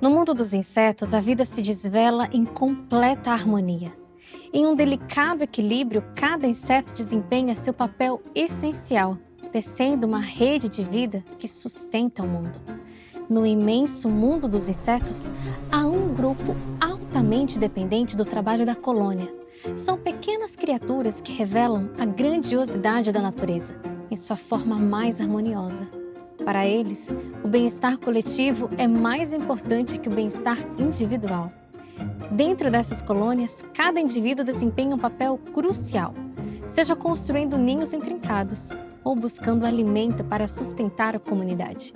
No mundo dos insetos, a vida se desvela em completa harmonia. Em um delicado equilíbrio, cada inseto desempenha seu papel essencial, tecendo uma rede de vida que sustenta o mundo. No imenso mundo dos insetos, há um grupo altamente dependente do trabalho da colônia. São pequenas criaturas que revelam a grandiosidade da natureza, em sua forma mais harmoniosa. Para eles, o bem-estar coletivo é mais importante que o bem-estar individual. Dentro dessas colônias, cada indivíduo desempenha um papel crucial, seja construindo ninhos intrincados ou buscando alimento para sustentar a comunidade.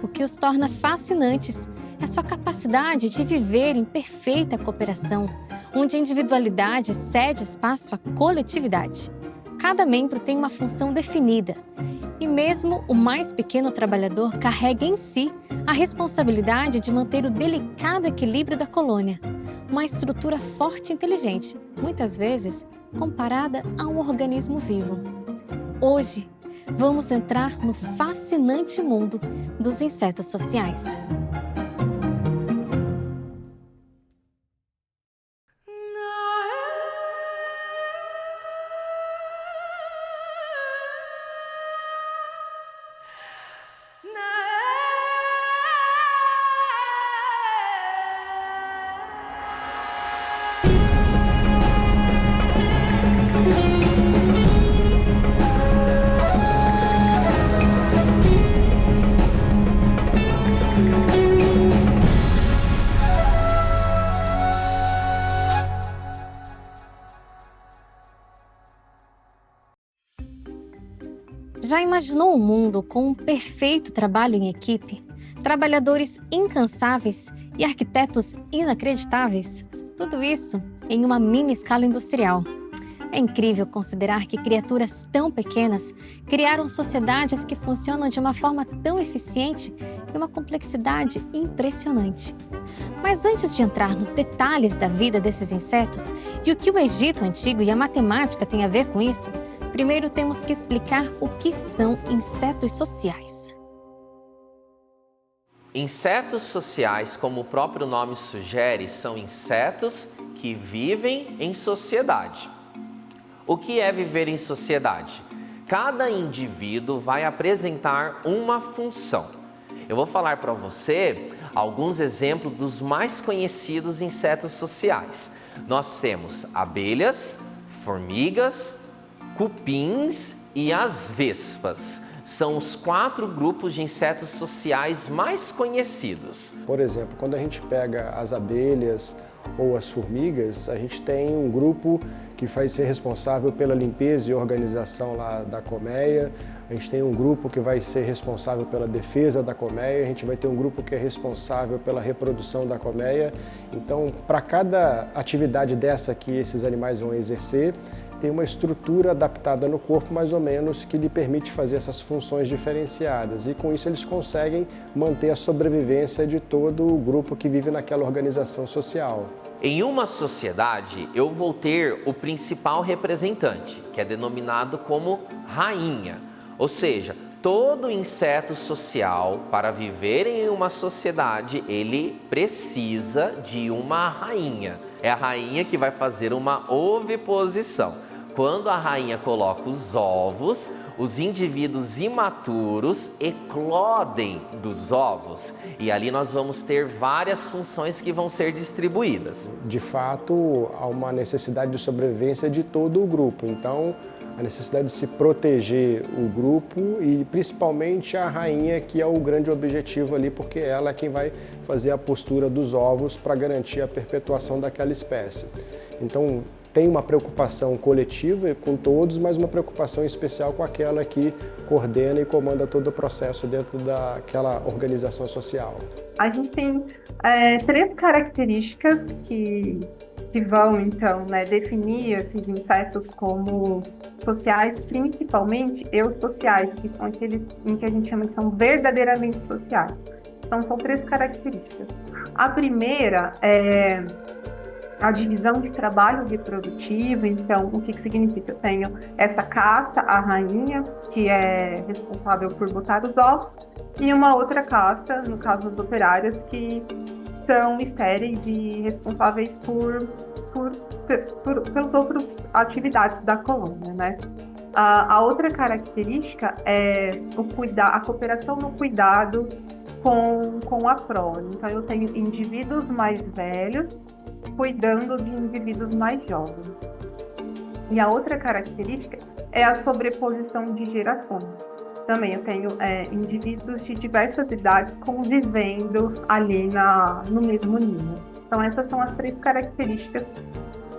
O que os torna fascinantes é sua capacidade de viver em perfeita cooperação, onde a individualidade cede espaço à coletividade. Cada membro tem uma função definida, e mesmo o mais pequeno trabalhador carrega em si a responsabilidade de manter o delicado equilíbrio da colônia, uma estrutura forte e inteligente, muitas vezes comparada a um organismo vivo. Hoje, vamos entrar no fascinante mundo dos insetos sociais. Já imaginou um mundo com um perfeito trabalho em equipe? Trabalhadores incansáveis e arquitetos inacreditáveis? Tudo isso em uma mini escala industrial. É incrível considerar que criaturas tão pequenas criaram sociedades que funcionam de uma forma tão eficiente e uma complexidade impressionante. Mas antes de entrar nos detalhes da vida desses insetos e o que o Egito Antigo e a matemática têm a ver com isso, primeiro temos que explicar o que são insetos sociais. Insetos sociais, como o próprio nome sugere, são insetos que vivem em sociedade. O que é viver em sociedade? Cada indivíduo vai apresentar uma função. Eu vou falar para você alguns exemplos dos mais conhecidos insetos sociais. Nós temos abelhas, formigas, cupins e as vespas. São os 4 grupos de insetos sociais mais conhecidos. Por exemplo, quando a gente pega as abelhas ou as formigas, a gente tem um grupo que vai ser responsável pela limpeza e organização lá da colmeia. A gente tem um grupo que vai ser responsável pela defesa da colmeia, a gente vai ter um grupo que é responsável pela reprodução da colmeia. Então, para cada atividade dessa que esses animais vão exercer, tem uma estrutura adaptada no corpo, mais ou menos, que lhe permite fazer essas funções diferenciadas. E com isso eles conseguem manter a sobrevivência de todo o grupo que vive naquela organização social. Em uma sociedade, eu vou ter o principal representante, que é denominado como rainha. Ou seja, todo inseto social, para viver em uma sociedade, ele precisa de uma rainha. É a rainha que vai fazer uma oviposição. Quando a rainha coloca os ovos, os indivíduos imaturos eclodem dos ovos. E ali nós vamos ter várias funções que vão ser distribuídas. De fato, há uma necessidade de sobrevivência de todo o grupo. Então, a necessidade de se proteger o grupo e principalmente a rainha, que é o grande objetivo ali, porque ela é quem vai fazer a postura dos ovos para garantir a perpetuação daquela espécie. Então, tem uma preocupação coletiva com todos, mas uma preocupação especial com aquela que coordena e comanda todo o processo dentro daquela organização social. A gente tem 3 características que vão, então, definir esses insetos como sociais, principalmente eusociais, que são aqueles em que a gente chama que são verdadeiramente sociais. Então, são 3 características. A primeira é a divisão de trabalho reprodutivo. Então, o que significa? Eu tenho essa casta, a rainha, que é responsável por botar os ovos, e uma outra casta, no caso das operárias, que são estéreis e responsáveis pelas outras atividades da colônia, né? A outra característica é a cooperação no cuidado com a prole. Então, eu tenho indivíduos mais velhos cuidando de indivíduos mais jovens. E a outra característica é a sobreposição de gerações. Também eu tenho indivíduos de diversas idades convivendo ali no mesmo ninho. Então, essas são as 3 características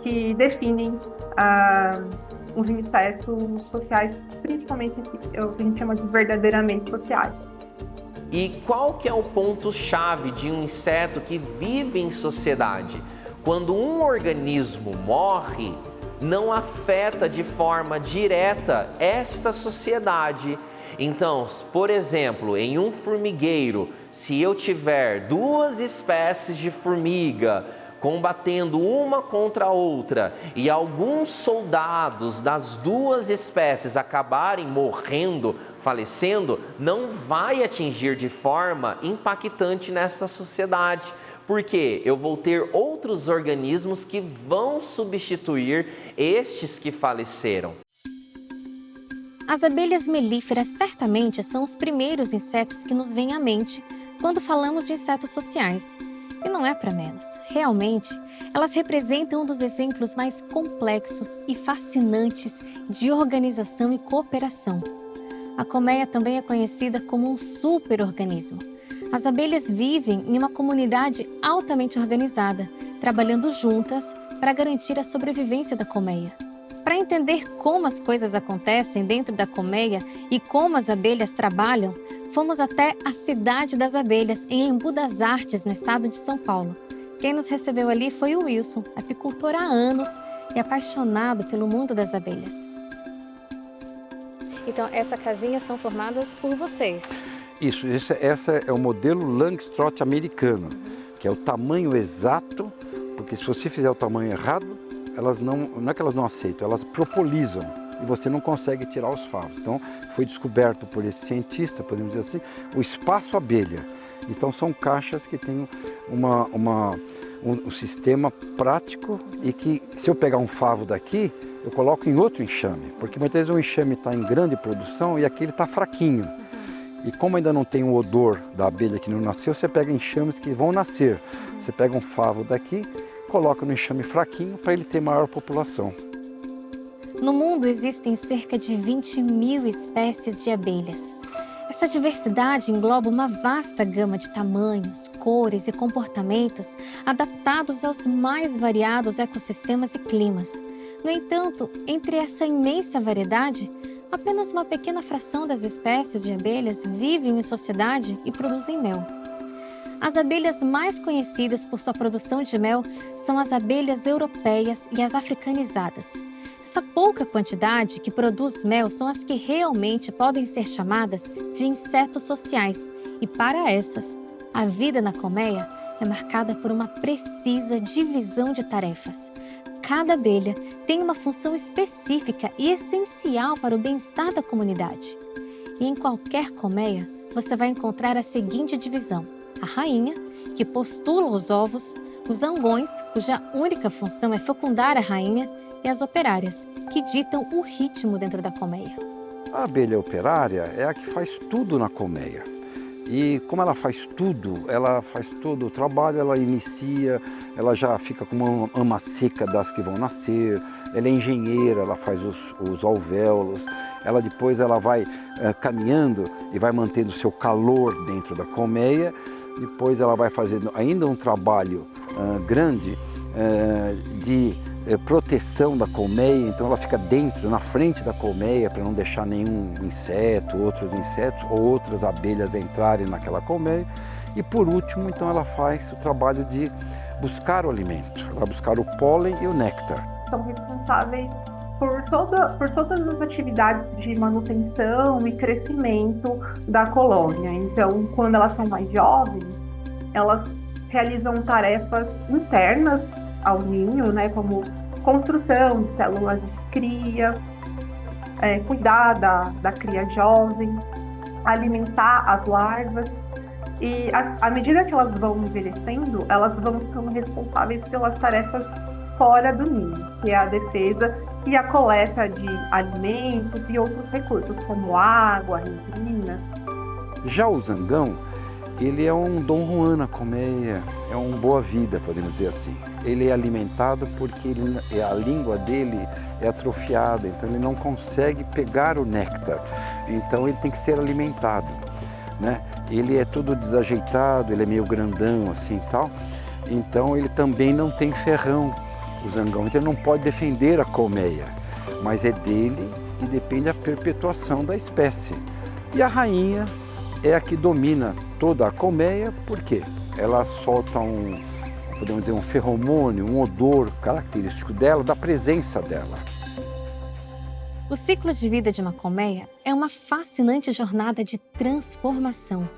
que definem os insetos sociais, principalmente o que a gente chama de verdadeiramente sociais. E qual que é o ponto-chave de um inseto que vive em sociedade? Quando um organismo morre, não afeta de forma direta esta sociedade. Então, por exemplo, em um formigueiro, se eu tiver 2 espécies de formiga combatendo uma contra a outra e alguns soldados das 2 espécies acabarem morrendo, falecendo, não vai atingir de forma impactante nesta sociedade, porque eu vou ter outros organismos que vão substituir estes que faleceram. As abelhas melíferas certamente são os primeiros insetos que nos vêm à mente quando falamos de insetos sociais. E não é para menos. Realmente, elas representam um dos exemplos mais complexos e fascinantes de organização e cooperação. A colmeia também é conhecida como um superorganismo. As abelhas vivem em uma comunidade altamente organizada, trabalhando juntas para garantir a sobrevivência da colmeia. Para entender como as coisas acontecem dentro da colmeia e como as abelhas trabalham, fomos até a Cidade das Abelhas, em Embu das Artes, no estado de São Paulo. Quem nos recebeu ali foi o Wilson, apicultor há anos e apaixonado pelo mundo das abelhas. Então, essas casinhas são formadas por vocês? Isso, essa é o modelo Langstroth americano, que é o tamanho exato, porque se você fizer o tamanho errado, elas não é que elas não aceitam, elas propolizam e você não consegue tirar os favos. Então, foi descoberto por esse cientista, podemos dizer assim, o espaço abelha. Então, são caixas que têm um sistema prático e que, se eu pegar um favo daqui, eu coloco em outro enxame, porque muitas vezes o enxame está em grande produção e aqui ele está fraquinho. E como ainda não tem o odor da abelha que não nasceu, você pega enxames que vão nascer. Você pega um favo daqui, coloca no enxame fraquinho para ele ter maior população. No mundo existem cerca de 20.000 espécies de abelhas. Essa diversidade engloba uma vasta gama de tamanhos, cores e comportamentos adaptados aos mais variados ecossistemas e climas. No entanto, entre essa imensa variedade, apenas uma pequena fração das espécies de abelhas vivem em sociedade e produzem mel. As abelhas mais conhecidas por sua produção de mel são as abelhas europeias e as africanizadas. Essa pouca quantidade que produz mel são as que realmente podem ser chamadas de insetos sociais, e para essas, a vida na colmeia é marcada por uma precisa divisão de tarefas. Cada abelha tem uma função específica e essencial para o bem-estar da comunidade. E em qualquer colmeia, você vai encontrar a seguinte divisão: a rainha, que postula os ovos, os zangões, cuja única função é fecundar a rainha, e as operárias, que ditam o ritmo dentro da colmeia. A abelha operária é a que faz tudo na colmeia. E como ela faz tudo o trabalho, ela inicia, ela já fica com uma ama seca das que vão nascer, ela é engenheira, ela faz os alvéolos, ela depois vai caminhando e vai mantendo o seu calor dentro da colmeia, depois ela vai fazendo ainda um trabalho grande de proteção da colmeia, então ela fica dentro, na frente da colmeia, para não deixar nenhum inseto, outros insetos ou outras abelhas entrarem naquela colmeia. E por último, então ela faz o trabalho de buscar o alimento, ela vai buscar o pólen e o néctar. São responsáveis por todas as atividades de manutenção e crescimento da colônia. Então, quando elas são mais jovens, elas realizam tarefas internas ao ninho, né, como construção de células de cria, cuidar da cria jovem, alimentar as larvas E à medida que elas vão envelhecendo, elas vão ficando responsáveis pelas tarefas fora do ninho, que é a defesa e a coleta de alimentos e outros recursos, como água, resinas. Já o zangão, ele é um Dom Juan na colmeia, é um boa-vida, podemos dizer assim. Ele é alimentado porque a língua dele é atrofiada, então ele não consegue pegar o néctar, então ele tem que ser alimentado, né? Ele é todo desajeitado, ele é meio grandão assim e tal, então ele também não tem ferrão, o zangão, então ele não pode defender a colmeia, mas é dele que depende a perpetuação da espécie. E a rainha é a que domina toda a colmeia, porque ela solta podemos dizer, um feromônio, um odor característico dela, da presença dela. O ciclo de vida de uma colmeia é uma fascinante jornada de transformação.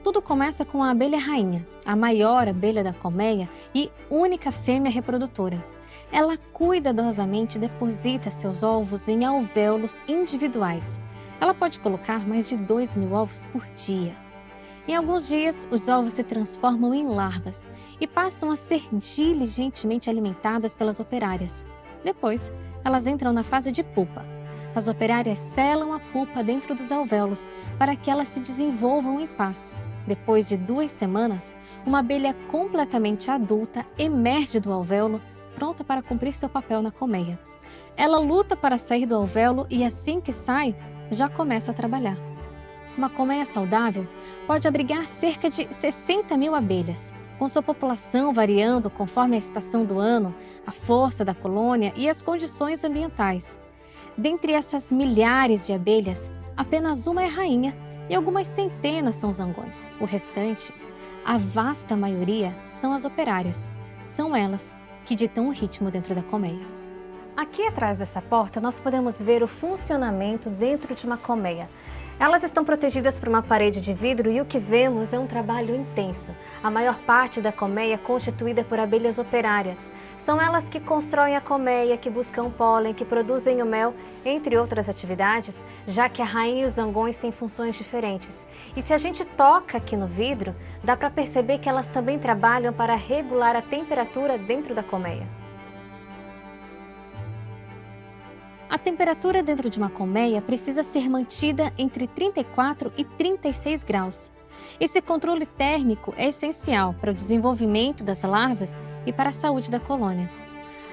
Tudo começa com a abelha rainha, a maior abelha da colmeia e única fêmea reprodutora. Ela cuidadosamente deposita seus ovos em alvéolos individuais. Ela pode colocar mais de 2.000 ovos por dia. Em alguns dias, os ovos se transformam em larvas e passam a ser diligentemente alimentadas pelas operárias. Depois, elas entram na fase de pupa. As operárias selam a pupa dentro dos alvéolos para que elas se desenvolvam em paz. Depois de 2 semanas, uma abelha completamente adulta emerge do alvéolo, pronta para cumprir seu papel na colmeia. Ela luta para sair do alvéolo e assim que sai, já começa a trabalhar. Uma colmeia saudável pode abrigar cerca de 60.000 abelhas, com sua população variando conforme a estação do ano, a força da colônia e as condições ambientais. Dentre essas milhares de abelhas, apenas uma é rainha e algumas centenas são zangões. O restante, a vasta maioria, são as operárias. São elas que ditam o ritmo dentro da colmeia. Aqui atrás dessa porta, nós podemos ver o funcionamento dentro de uma colmeia. Elas estão protegidas por uma parede de vidro e o que vemos é um trabalho intenso. A maior parte da colmeia é constituída por abelhas operárias. São elas que constroem a colmeia, que buscam pólen, que produzem o mel, entre outras atividades, já que a rainha e os zangões têm funções diferentes. E se a gente toca aqui no vidro, dá para perceber que elas também trabalham para regular a temperatura dentro da colmeia. A temperatura dentro de uma colmeia precisa ser mantida entre 34 e 36 graus. Esse controle térmico é essencial para o desenvolvimento das larvas e para a saúde da colônia.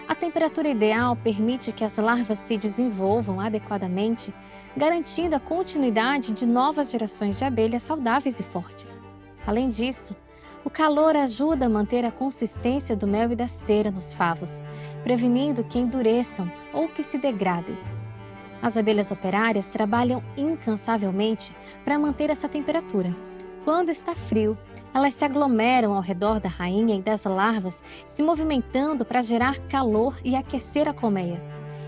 A temperatura ideal permite que as larvas se desenvolvam adequadamente, garantindo a continuidade de novas gerações de abelhas saudáveis e fortes. Além disso, o calor ajuda a manter a consistência do mel e da cera nos favos, prevenindo que endureçam ou que se degradem. As abelhas operárias trabalham incansavelmente para manter essa temperatura. Quando está frio, elas se aglomeram ao redor da rainha e das larvas, se movimentando para gerar calor e aquecer a colmeia.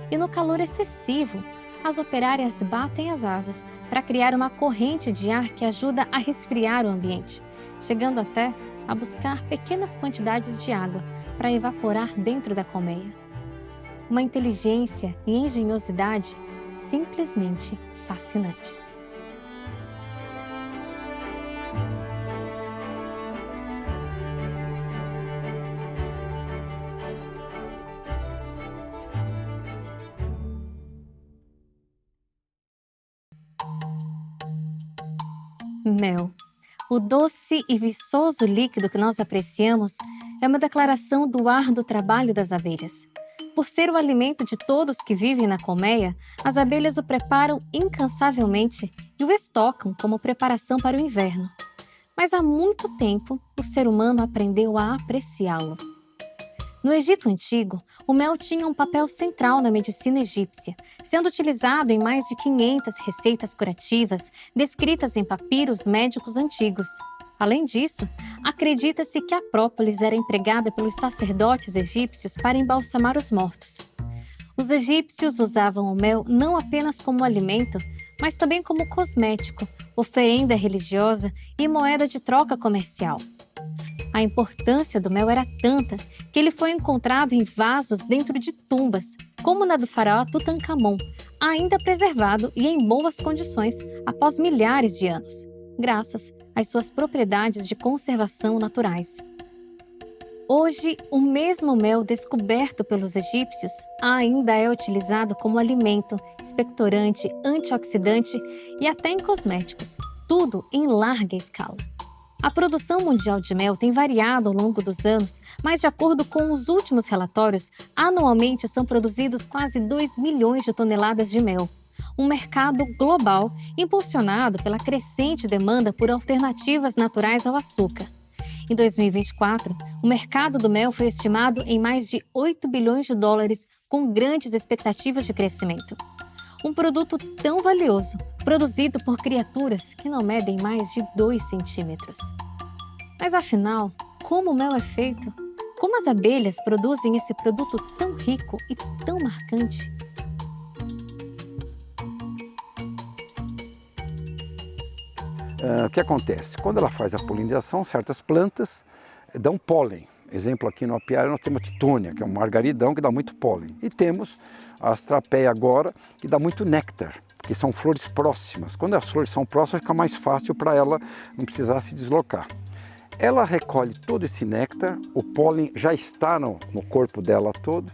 E no calor excessivo, as operárias batem as asas para criar uma corrente de ar que ajuda a resfriar o ambiente, chegando até a buscar pequenas quantidades de água para evaporar dentro da colmeia. Uma inteligência e engenhosidade simplesmente fascinantes. Mel. O doce e viçoso líquido que nós apreciamos é uma declaração do árduo trabalho das abelhas. Por ser o alimento de todos que vivem na colmeia, as abelhas o preparam incansavelmente e o estocam como preparação para o inverno. Mas há muito tempo, o ser humano aprendeu a apreciá-lo. No Egito Antigo, o mel tinha um papel central na medicina egípcia, sendo utilizado em mais de 500 receitas curativas descritas em papiros médicos antigos. Além disso, acredita-se que a própolis era empregada pelos sacerdotes egípcios para embalsamar os mortos. Os egípcios usavam o mel não apenas como alimento, mas também como cosmético, oferenda religiosa e moeda de troca comercial. A importância do mel era tanta que ele foi encontrado em vasos dentro de tumbas, como na do faraó Tutankhamon, ainda preservado e em boas condições após milhares de anos. graças às suas propriedades de conservação naturais. Hoje, o mesmo mel descoberto pelos egípcios ainda é utilizado como alimento, expectorante, antioxidante e até em cosméticos, tudo em larga escala. A produção mundial de mel tem variado ao longo dos anos, mas de acordo com os últimos relatórios, anualmente são produzidos quase 2 milhões de toneladas de mel. Um mercado global impulsionado pela crescente demanda por alternativas naturais ao açúcar. Em 2024, o mercado do mel foi estimado em mais de 8 bilhões de dólares, com grandes expectativas de crescimento. Um produto tão valioso, produzido por criaturas que não medem mais de 2 centímetros. Mas afinal, como o mel é feito? Como as abelhas produzem esse produto tão rico e tão marcante? O que acontece? Quando ela faz a polinização, certas plantas dão pólen. Exemplo, aqui no apiário nós temos a titônia, que é um margaridão que dá muito pólen. E temos a astrapeia agora, que dá muito néctar, porque são flores próximas. Quando as flores são próximas, fica mais fácil para ela não precisar se deslocar. Ela recolhe todo esse néctar, o pólen já está no corpo dela todo,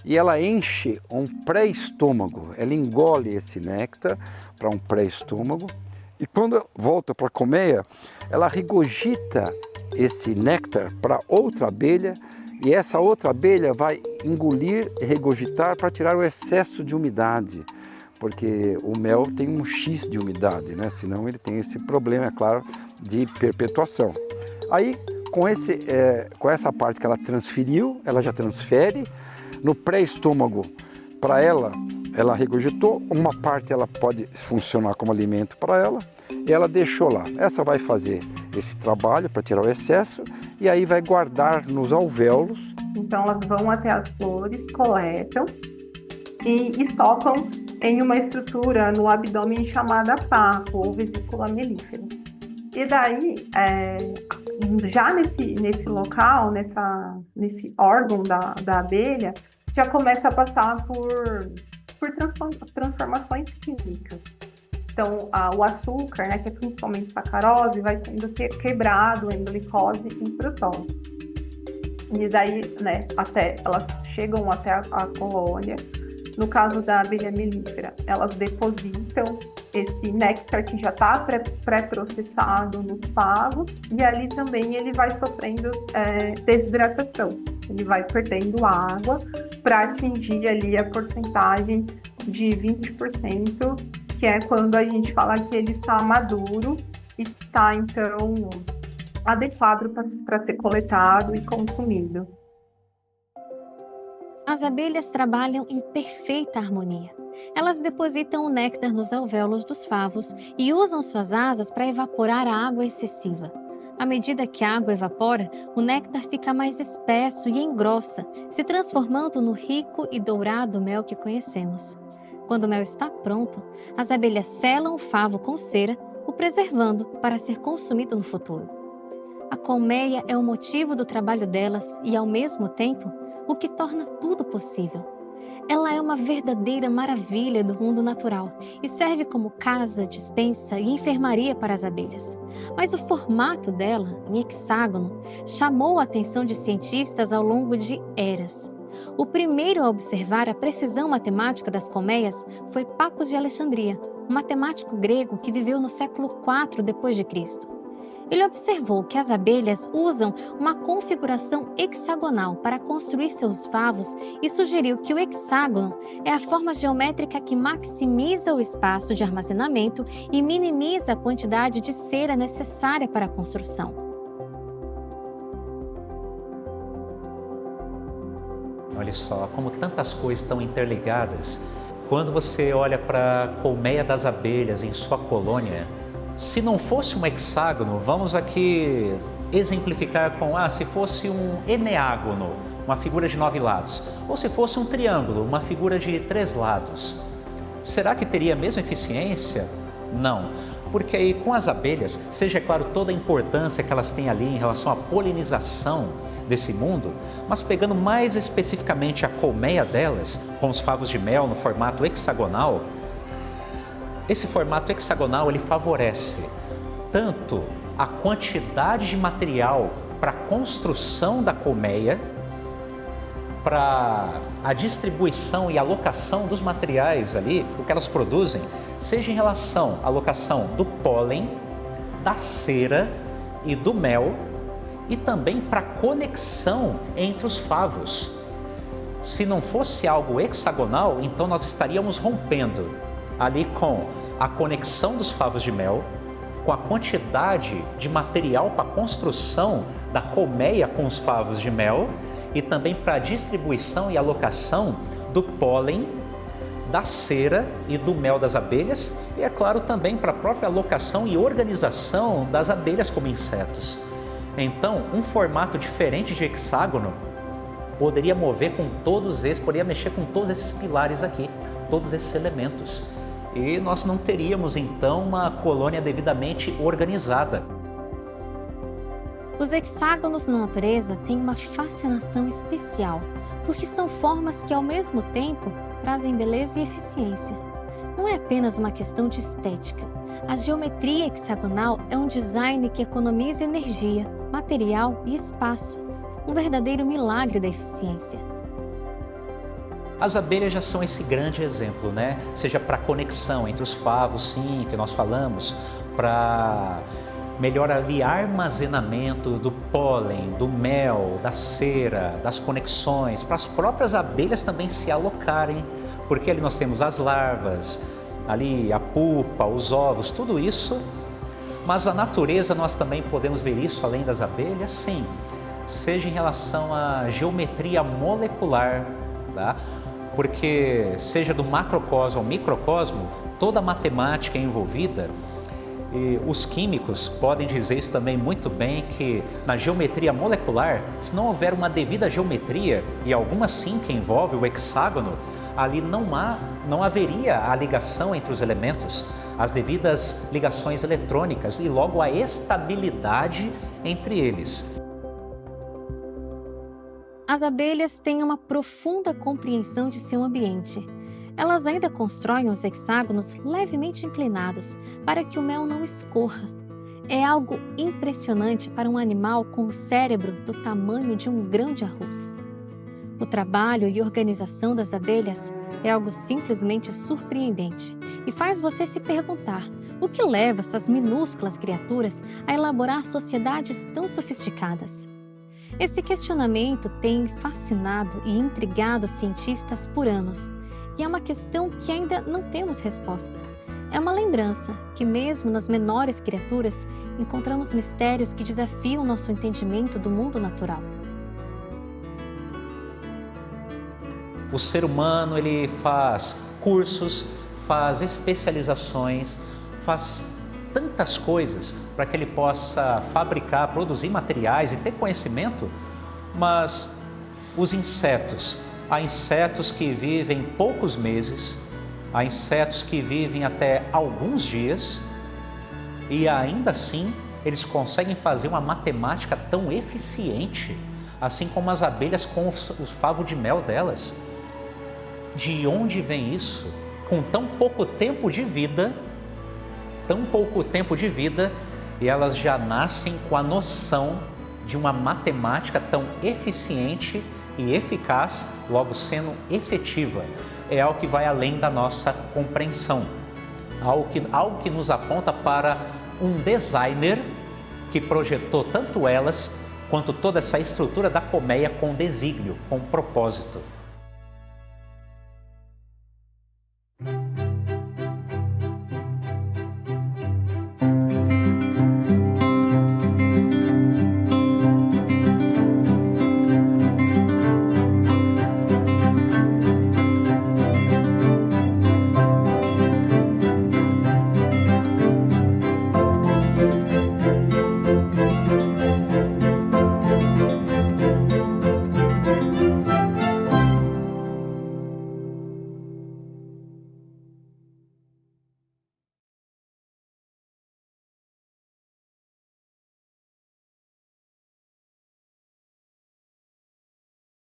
e ela enche um pré-estômago. Ela engole esse néctar para um pré-estômago. E quando volta para a colmeia, ela regurgita esse néctar para outra abelha e essa outra abelha vai engolir e regurgitar para tirar o excesso de umidade, porque o mel tem um X de umidade, né? Senão ele tem esse problema, é claro, de perpetuação. Aí, com essa parte que ela transferiu, ela já transfere no pré-estômago para ela regurgitou, uma parte ela pode funcionar como alimento para ela e ela deixou lá. Essa vai fazer esse trabalho para tirar o excesso e aí vai guardar nos alvéolos. Então elas vão até as flores, coletam e estocam em uma estrutura no abdômen chamada papo ou vesícula melífera. E daí, já nesse local, nesse órgão da abelha, já começa a passar por transformações químicas. Então, o açúcar, né, que é principalmente sacarose, vai sendo quebrado em glicose e frutose. E daí, né, até elas chegam até a colônia. No caso da abelha melífera, elas depositam esse néctar que já está pré-processado nos favos e ali também ele vai sofrendo desidratação. Ele vai perdendo água para atingir ali a porcentagem de 20%, que é quando a gente fala que ele está maduro e está, então, adequado para ser coletado e consumido. As abelhas trabalham em perfeita harmonia. Elas depositam o néctar nos alvéolos dos favos e usam suas asas para evaporar a água excessiva. À medida que a água evapora, o néctar fica mais espesso e engrossa, se transformando no rico e dourado mel que conhecemos. Quando o mel está pronto, as abelhas selam o favo com cera, o preservando para ser consumido no futuro. A colmeia é o motivo do trabalho delas e, ao mesmo tempo, o que torna tudo possível. Ela é uma verdadeira maravilha do mundo natural e serve como casa, despensa e enfermaria para as abelhas. Mas o formato dela, em hexágono, chamou a atenção de cientistas ao longo de eras. O primeiro a observar a precisão matemática das colmeias foi Papos de Alexandria, um matemático grego que viveu no século IV d.C. Ele observou que as abelhas usam uma configuração hexagonal para construir seus favos e sugeriu que o hexágono é a forma geométrica que maximiza o espaço de armazenamento e minimiza a quantidade de cera necessária para a construção. Olha só, como tantas coisas estão interligadas. Quando você olha para a colmeia das abelhas em sua colônia, se não fosse um hexágono, vamos aqui exemplificar com, se fosse um eneágono, uma figura de 9 lados, ou se fosse um triângulo, uma figura de 3 lados, será que teria a mesma eficiência? Não, porque aí com as abelhas, seja claro toda a importância que elas têm ali em relação à polinização desse mundo, mas pegando mais especificamente a colmeia delas, com os favos de mel no formato hexagonal, esse formato hexagonal ele favorece tanto a quantidade de material para a construção da colmeia, para a distribuição e alocação dos materiais ali, o que elas produzem, seja em relação à alocação do pólen, da cera e do mel, e também para a conexão entre os favos. Se não fosse algo hexagonal, então nós estaríamos rompendo ali com a conexão dos favos de mel, com a quantidade de material para a construção da colmeia com os favos de mel, e também para a distribuição e alocação do pólen, da cera e do mel das abelhas, e é claro também para a própria alocação e organização das abelhas como insetos. Então, um formato diferente de hexágono poderia mover com todos esses, poderia mexer com todos esses pilares aqui, todos esses elementos. E nós não teríamos então uma colônia devidamente organizada. Os hexágonos na natureza têm uma fascinação especial, porque são formas que, ao mesmo tempo, trazem beleza e eficiência. Não é apenas uma questão de estética. A geometria hexagonal é um design que economiza energia, material e espaço. Um verdadeiro milagre da eficiência. As abelhas já são esse grande exemplo, né? Seja para a conexão entre os favos, sim, que nós falamos, para melhor ali armazenamento do pólen, do mel, da cera, das conexões, para as próprias abelhas também se alocarem, porque ali nós temos as larvas, ali a pupa, os ovos, tudo isso. Mas a natureza nós também podemos ver isso além das abelhas, sim, seja em relação à geometria molecular, tá? Porque seja do macrocosmo ao microcosmo, toda a matemática é envolvida. E os químicos podem dizer isso também muito bem, que na geometria molecular, se não houver uma devida geometria, e alguma sim que envolve o hexágono, ali não haveria a ligação entre os elementos, as devidas ligações eletrônicas e logo a estabilidade entre eles. As abelhas têm uma profunda compreensão de seu ambiente. Elas ainda constroem os hexágonos levemente inclinados para que o mel não escorra. É algo impressionante para um animal com o cérebro do tamanho de um grão de arroz. O trabalho e organização das abelhas é algo simplesmente surpreendente e faz você se perguntar o que leva essas minúsculas criaturas a elaborar sociedades tão sofisticadas. Esse questionamento tem fascinado e intrigado cientistas por anos, e é uma questão que ainda não temos resposta. É uma lembrança que, mesmo nas menores criaturas, encontramos mistérios que desafiam nosso entendimento do mundo natural. O ser humano, ele faz cursos, faz especializações, faz tantas coisas para que ele possa fabricar, produzir materiais e ter conhecimento, mas os insetos, há insetos que vivem poucos meses, há insetos que vivem até alguns dias e ainda assim eles conseguem fazer uma matemática tão eficiente, assim como as abelhas com os favos de mel delas. De onde vem isso? Com tão pouco tempo de vida, e elas já nascem com a noção de uma matemática tão eficiente e eficaz, logo sendo efetiva. É algo que vai além da nossa compreensão, algo que nos aponta para um designer que projetou tanto elas quanto toda essa estrutura da colmeia com desígnio, com propósito.